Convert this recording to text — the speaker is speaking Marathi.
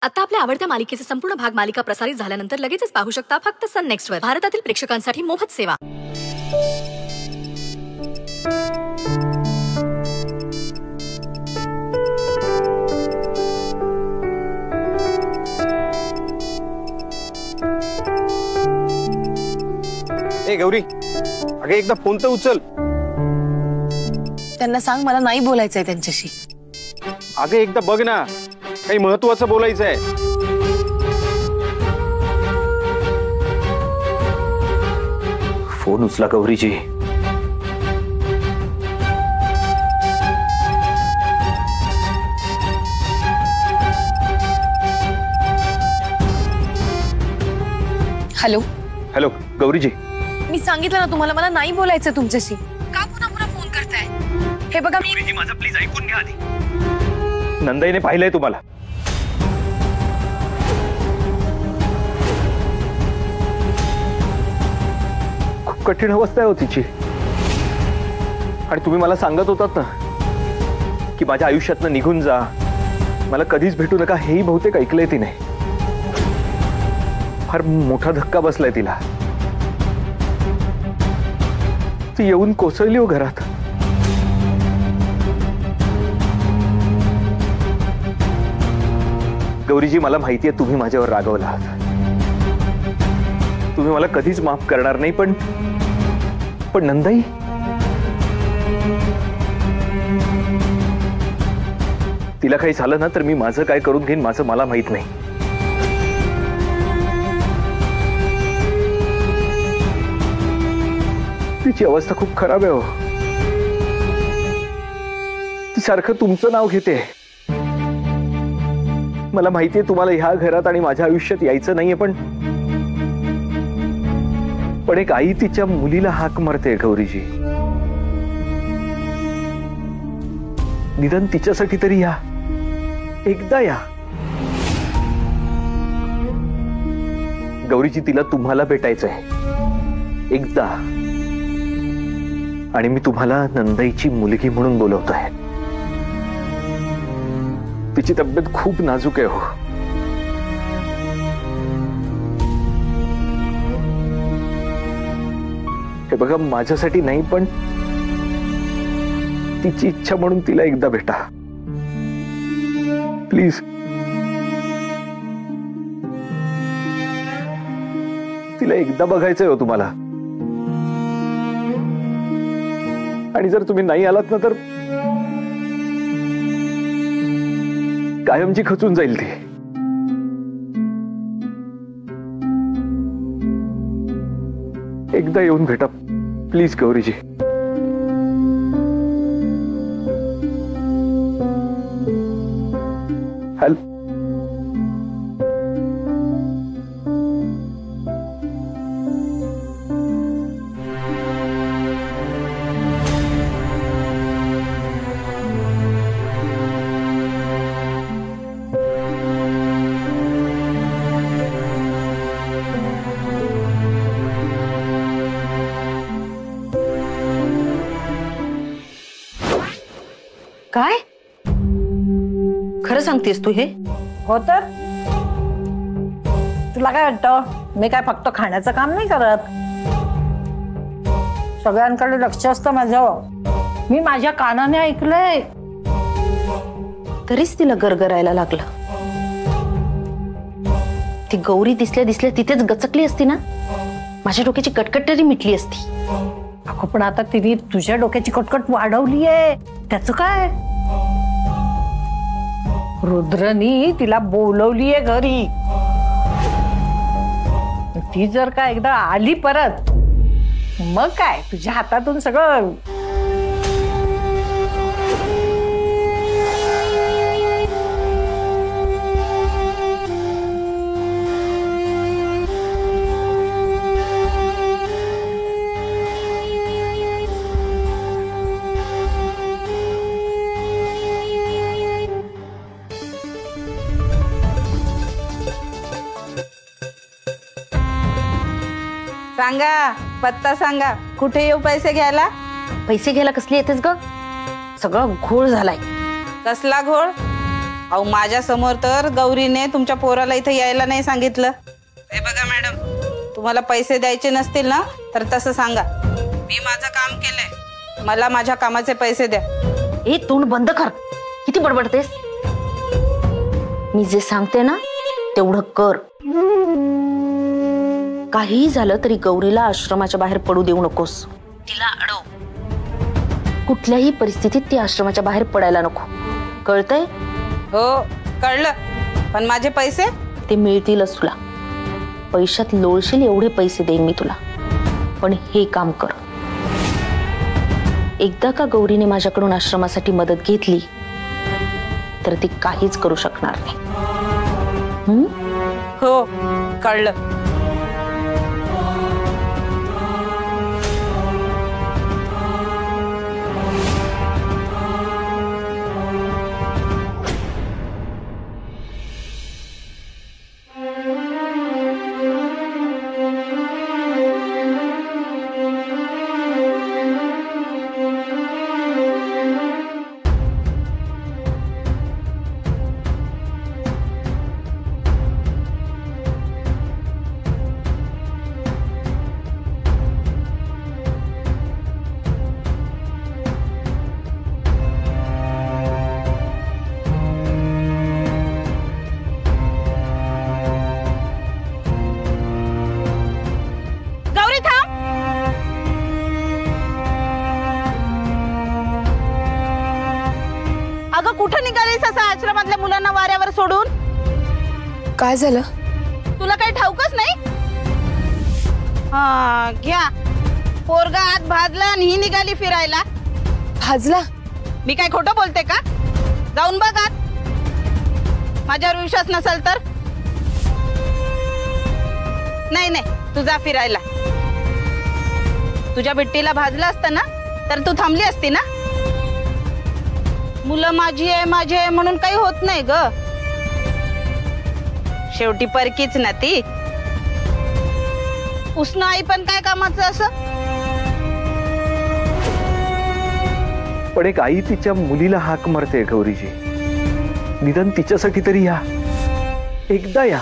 आता आपल्या आवडत्या मालिकेचे संपूर्ण भाग मालिका प्रसारित झाल्यानंतर लगेचच पाहू शकता फक्त सन नेक्स्ट वर. भारतातील प्रेक्षकांसाठी मोफत सेवा. ए गौरी, अगं एकदा फोन तर उचल. त्यांना सांग मला नाही बोलायचंय त्यांच्याशी. अगं एकदा बघ ना, काही महत्वाचं बोलायचं आहे. फोन उचला गौरीजी. हॅलो. हॅलो गौरीजी. मी सांगितलं ना तुम्हाला मला नाही बोलायचं तुमच्याशी. का पुन्हा पुन्हा फोन करताय? हे बघा गौरीजी, माझं प्लीज ऐकून घ्या आधी. नंदाईने पाहिलंय तुम्हाला. खूप कठीण अवस्था आहे तिची. आणि तुम्ही मला सांगत होतात ना की माझ्या आयुष्यातनं निघून जा, मला कधीच भेटू नका, हेही बहुतेक ऐकलंय तिने. फार मोठा धक्का बसलाय तिला. ती येऊन कोसळली हो घरात. गौरीजी, मला माहितीये तुम्ही माझ्यावर रागवला आहात. तुम्ही मला कधीच माफ करणार नाही, पण नंदाई, तिला काही झालं ना तर मी माझं काय करून घेईन माझं मला माहित नाही. तिची अवस्था खूप खराब आहे हो. ती सारखं तुमचं नाव घेते. मला माहितीये तुम्हाला ह्या घरात आणि माझ्या आयुष्यात यायचं नाहीये, पण एक आई तिच्या मुलीला हाक मारते. गौरीजी, निदान तिच्यासाठी तरी या, एकदा या. गौरीजी, तिला तुम्हाला भेटायचंय एकदा. आणि मी तुम्हाला नंदाईची मुलगी म्हणून बोलवतोय. तिची तब्येत खूप नाजूक आहे हो. हे बघा, माझ्यासाठी नाही पण तिची इच्छा म्हणून तिला एकदा भेटा प्लीज. तिला एकदा बघायचंय हो तुम्हाला. आणि जर तुम्ही नाही आलात ना तर कायमची खचून जाईल ती. एकदा येऊन भेटा प्लीज गौरीजी. हॅलो. काय खरं सांगतेस तू हे? हो तर तुला काय वाटतं, मी काय फक्त खाण्याचं काम नाही करत. सगळ्यांकडे लक्ष असतं माझं. मी माझ्या कानाने ऐकलंय. तरीच तिला गरगरायला लागलं. ती गौरी दिसल्या दिसल्या तिथेच गचकली असती ना, माझ्या डोक्याची कटकट तरी मिटली असती. अगं पण आता तिने तुझ्या डोक्याची कटकट वाढवलीये, त्याचं काय? रुद्रनी तिला बोलवलीये घरी. ती जर का एकदा आली परत, मग काय तुझ्या हातातून सगळं. सांगा, पत्ता सांगा, कुठे येऊ पैसे घ्यायला? पैसे घ्यायला कसली येतेस ग? सगळं घोळ झालाय. कसला घोळ? अहो माझ्या समोर तर गौरीने तुमच्या पोराला इथे यायला नाही सांगितलं. हे बघा मॅडम, तुम्हाला पैसे द्यायचे नसतील ना तर तसं सांगा. मी माझं काम केलंय, मला माझ्या कामाचे पैसे द्या. ए तोंड बंद कर, किती बडबडतेस. मी जे सांगते ना तेवढं कर. काहीही झालं तरी गौरीला आश्रमाच्या बाहेर पडू देऊ नकोस. तिला अडव. कुठल्याही परिस्थितीत ती आश्रमाच्या बाहेर पडायला नको. कळतंय? हो कळलं. पण माझे पैसे? ते मिळतीलच तुला. पैशात लोळशील एवढे पैसे देईन मी तुला. पण हे काम कर. एकदा का गौरीने माझ्याकडून आश्रमासाठी मदत घेतली तर ती काहीच करू शकणार नाही. हो कळलं. अगं कुठे निघालीस असं आश्रमातल्या मुलांना वाऱ्यावर सोडून? काय झालं? तुला काही ठाऊकच नाही? हा घ्या, पोरगा आत भाजला आणि ही निघाली फिरायला. भाजला? मी काय खोटं बोलते का? जाऊन बघ आत. माझ्यावर विश्वास नसेल तर नाही नाही तू जा फिरायला. तुझ्या बिट्टीला भाजलं असतं ना तर तू थांबली असती ना. मुलं माझी आहे म्हणून काही होत नाही ग. शेवटी परकीच ना ती. उसनं आई पण काय कामाचं असं. पण एक आई तिच्या मुलीला हाक मारते गौरीजी. निदान तिच्यासाठी तरी या, एकदा या.